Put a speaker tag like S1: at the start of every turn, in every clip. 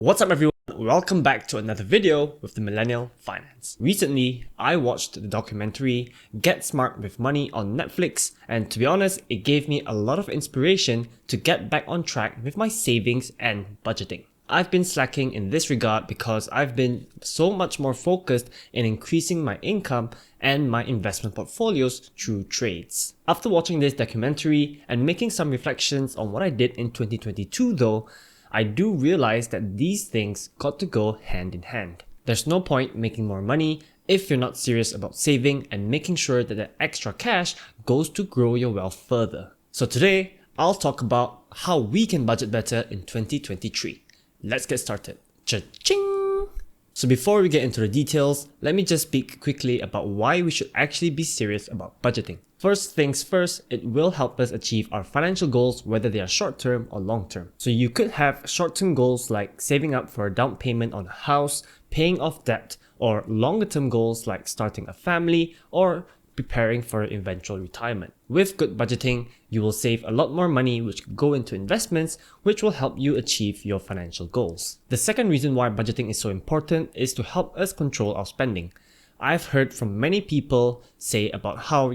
S1: What's up everyone? Welcome back to another video with the Millennial Finance. Recently, I watched the documentary Get Smart with Money on Netflix, and to be honest, it gave me a lot of inspiration to get back on track with my savings and budgeting. I've been slacking in this regard because I've been so much more focused in increasing my income and my investment portfolios through trades. After watching this documentary and making some reflections on what I did in 2022 though, I do realize that these things got to go hand in hand. There's no point making more money if you're not serious about saving and making sure that the extra cash goes to grow your wealth further. So today, I'll talk about how we can budget better in 2023. Let's get started. Cha-ching! So before we get into the details, let me just speak quickly about why we should actually be serious about budgeting. First things first, it will help us achieve our financial goals whether they are short-term or long-term. So you could have short-term goals like saving up for a down payment on a house, paying off debt, or longer-term goals like starting a family or preparing for eventual retirement. With good budgeting, you will save a lot more money which could go into investments which will help you achieve your financial goals. The second reason why budgeting is so important is to help us control our spending. I've heard from many people say about how,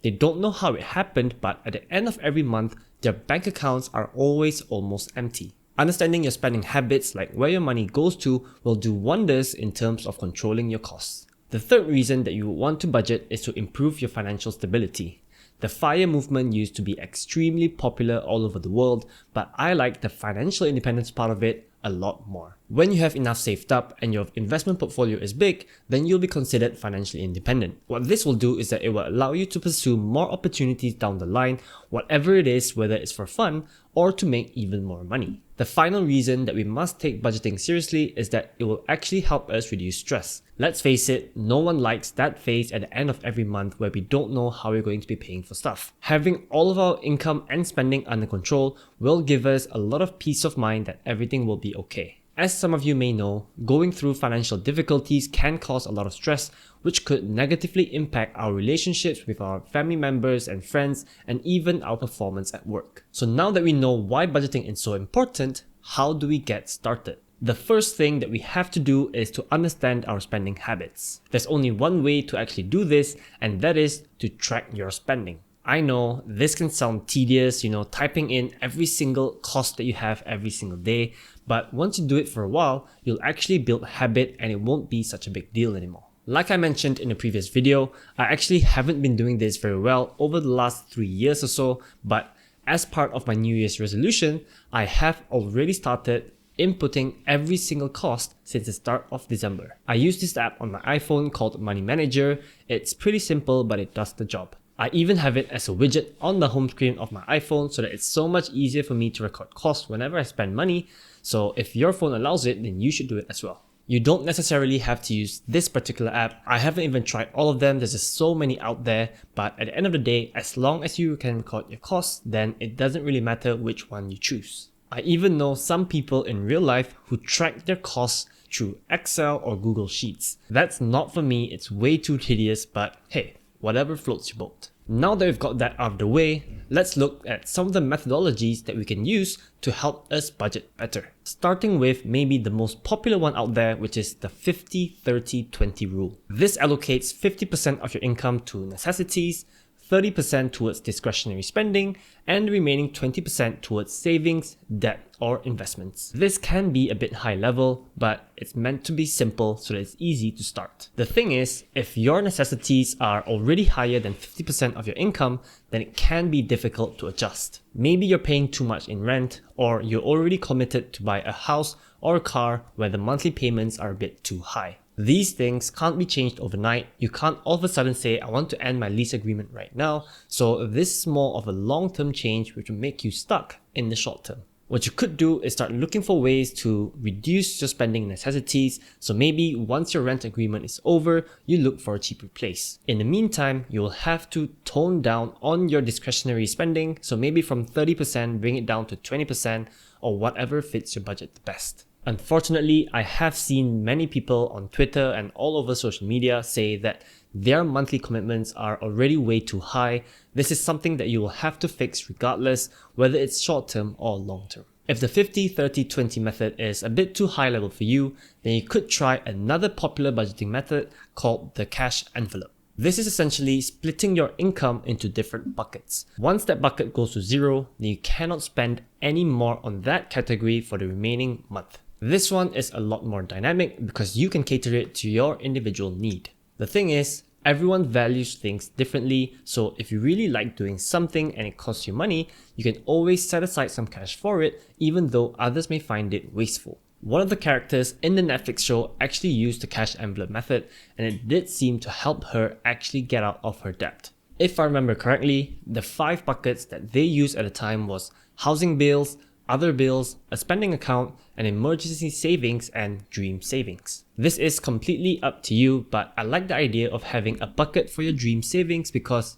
S1: they don't know how it happened, but at the end of every month, their bank accounts are always almost empty. Understanding your spending habits, like where your money goes to, will do wonders in terms of controlling your costs. The third reason that you would want to budget is to improve your financial stability. The FIRE movement used to be extremely popular all over the world, but I like the financial independence part of it a lot more. When you have enough saved up and your investment portfolio is big, then you'll be considered financially independent. What this will do is that it will allow you to pursue more opportunities down the line, whatever it is, whether it's for fun or to make even more money. The final reason that we must take budgeting seriously is that it will actually help us reduce stress. Let's face it, no one likes that phase at the end of every month where we don't know how we're going to be paying for stuff. Having all of our income and spending under control will give us a lot of peace of mind that everything will be okay. As some of you may know, going through financial difficulties can cause a lot of stress, which could negatively impact our relationships with our family members and friends, and even our performance at work. So now that we know why budgeting is so important, how do we get started? The first thing that we have to do is to understand our spending habits. There's only one way to actually do this, and that is to track your spending. I know this can sound tedious, typing in every single cost that you have every single day, but once you do it for a while, you'll actually build habit and it won't be such a big deal anymore. Like I mentioned in the previous video, I actually haven't been doing this very well over the last 3 years or so, but as part of my New Year's resolution, I have already started inputting every single cost since the start of December. I use this app on my iPhone called Money Manager. It's pretty simple, but it does the job. I even have it as a widget on the home screen of my iPhone so that it's so much easier for me to record costs whenever I spend money. So if your phone allows it, then you should do it as well. You don't necessarily have to use this particular app. I haven't even tried all of them. There's just so many out there. But at the end of the day, as long as you can record your costs, then it doesn't really matter which one you choose. I even know some people in real life who track their costs through Excel or Google Sheets. That's not for me. It's way too tedious, but hey, whatever floats your boat. Now that we've got that out of the way, let's look at some of the methodologies that we can use to help us budget better. Starting with maybe the most popular one out there, which is the 50-30-20 rule. This allocates 50% of your income to necessities, 30% towards discretionary spending, and the remaining 20% towards savings, debt, or investments. This can be a bit high level, but it's meant to be simple so that it's easy to start. The thing is, if your necessities are already higher than 50% of your income, then it can be difficult to adjust. Maybe you're paying too much in rent, or you're already committed to buy a house or a car where the monthly payments are a bit too high. These things can't be changed overnight. You can't all of a sudden say, I want to end my lease agreement right now. So this is more of a long-term change which will make you stuck in the short term. What you could do is start looking for ways to reduce your spending necessities. So maybe once your rent agreement is over, you look for a cheaper place. In the meantime, you'll have to tone down on your discretionary spending. So maybe from 30%, bring it down to 20% or whatever fits your budget the best. Unfortunately, I have seen many people on Twitter and all over social media say that their monthly commitments are already way too high. This is something that you will have to fix regardless, whether it's short-term or long-term. If the 50-30-20 method is a bit too high level for you, then you could try another popular budgeting method called the cash envelope. This is essentially splitting your income into different buckets. Once that bucket goes to zero, then you cannot spend any more on that category for the remaining month. This one is a lot more dynamic because you can cater it to your individual need. The thing is, everyone values things differently, so if you really like doing something and it costs you money, you can always set aside some cash for it, even though others may find it wasteful. One of the characters in the Netflix show actually used the cash envelope method, and it did seem to help her actually get out of her debt. If I remember correctly, the 5 buckets that they used at the time was housing bills, other bills, a spending account, an emergency savings, and dream savings. This is completely up to you, but I like the idea of having a bucket for your dream savings because,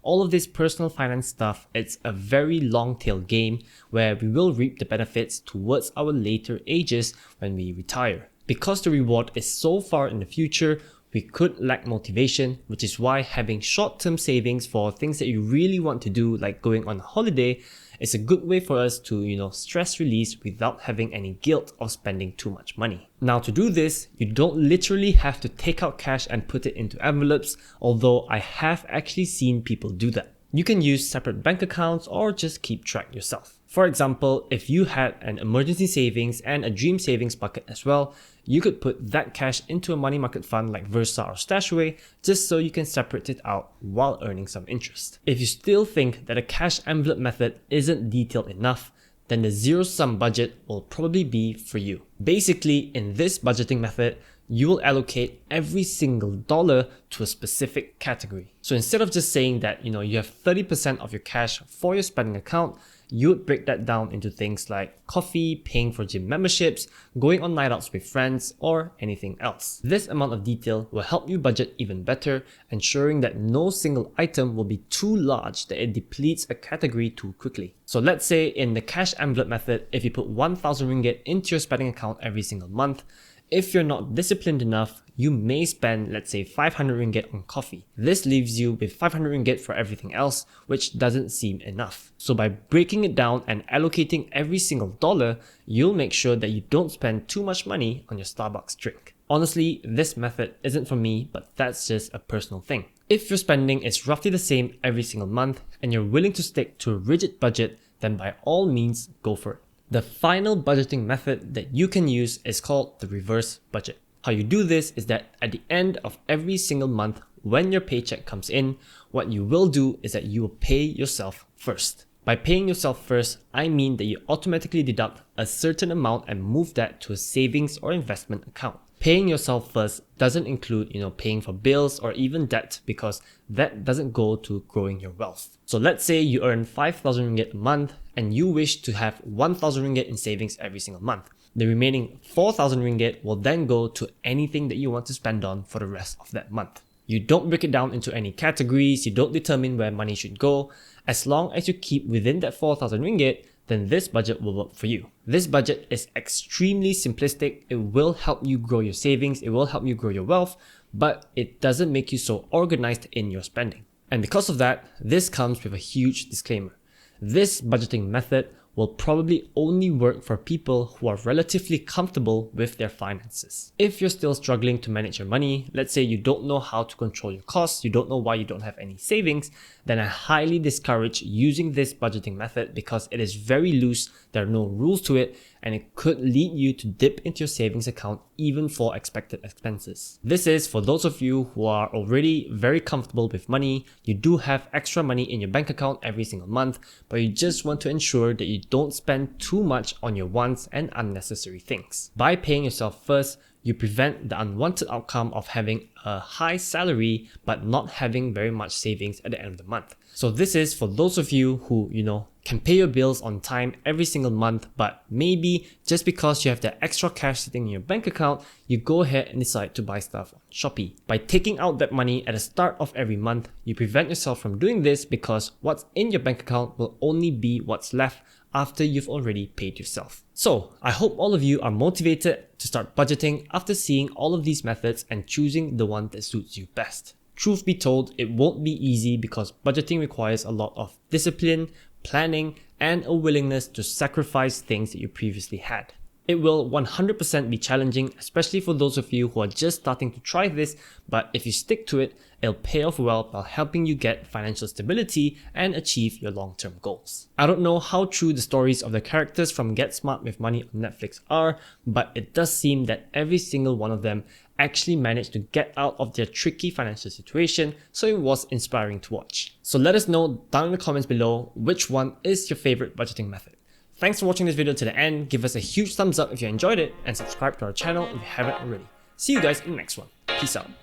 S1: all of this personal finance stuff, it's a very long tail game where we will reap the benefits towards our later ages when we retire. Because the reward is so far in the future, we could lack motivation, which is why having short-term savings for things that you really want to do, like going on a holiday, is a good way for us to, stress release without having any guilt of spending too much money. Now, to do this, you don't literally have to take out cash and put it into envelopes, although I have actually seen people do that. You can use separate bank accounts or just keep track yourself. For example, if you had an emergency savings and a dream savings bucket as well, you could put that cash into a money market fund like Versa or Stashaway just so you can separate it out while earning some interest. If you still think that a cash envelope method isn't detailed enough, then the zero-sum budget will probably be for you. Basically, in this budgeting method, you will allocate every single dollar to a specific category. So instead of just saying that you have 30% of your cash for your spending account, you would break that down into things like coffee, paying for gym memberships, going on night outs with friends, or anything else. This amount of detail will help you budget even better, ensuring that no single item will be too large that it depletes a category too quickly. So let's say in the cash envelope method, if you put 1,000 ringgit into your spending account every single month, if you're not disciplined enough, you may spend, let's say, 500 ringgit on coffee. This leaves you with 500 ringgit for everything else, which doesn't seem enough. So by breaking it down and allocating every single dollar, you'll make sure that you don't spend too much money on your Starbucks drink. Honestly, this method isn't for me, but that's just a personal thing. If your spending is roughly the same every single month and you're willing to stick to a rigid budget, then by all means, go for it. The final budgeting method that you can use is called the reverse budget. How you do this is that at the end of every single month, when your paycheck comes in, what you will do is that you will pay yourself first. By paying yourself first, I mean that you automatically deduct a certain amount and move that to a savings or investment account. Paying yourself first doesn't include, paying for bills or even debt because that doesn't go to growing your wealth. So let's say you earn 5,000 ringgit a month and you wish to have 1,000 ringgit in savings every single month. The remaining 4,000 ringgit will then go to anything that you want to spend on for the rest of that month. You don't break it down into any categories, you don't determine where money should go. As long as you keep within that 4,000 ringgit, then this budget will work for you. This budget is extremely simplistic. It will help you grow your savings, it will help you grow your wealth, but it doesn't make you so organized in your spending. And because of that, this comes with a huge disclaimer. This budgeting method will probably only work for people who are relatively comfortable with their finances. If you're still struggling to manage your money, let's say you don't know how to control your costs, you don't know why you don't have any savings, then I highly discourage using this budgeting method because it is very loose, there are no rules to it, and it could lead you to dip into your savings account even for expected expenses. This is for those of you who are already very comfortable with money, you do have extra money in your bank account every single month, but you just want to ensure that you don't spend too much on your wants and unnecessary things. By paying yourself first, you prevent the unwanted outcome of having a high salary but not having very much savings at the end of the month. So this is for those of you who, can pay your bills on time every single month, but maybe just because you have that extra cash sitting in your bank account, you go ahead and decide to buy stuff on Shopee. By taking out that money at the start of every month, you prevent yourself from doing this because what's in your bank account will only be what's left after you've already paid yourself. So I hope all of you are motivated to start budgeting after seeing all of these methods and choosing the one that suits you best. Truth be told, it won't be easy because budgeting requires a lot of discipline, planning, and a willingness to sacrifice things that you previously had. It will 100% be challenging, especially for those of you who are just starting to try this, but if you stick to it, it'll pay off well while helping you get financial stability and achieve your long-term goals. I don't know how true the stories of the characters from Get Smart with Money on Netflix are, but it does seem that every single one of them actually managed to get out of their tricky financial situation, so it was inspiring to watch. So let us know down in the comments below which one is your favorite budgeting method. Thanks for watching this video to the end. Give us a huge thumbs up if you enjoyed it and subscribe to our channel if you haven't already. See you guys in the next one. Peace out.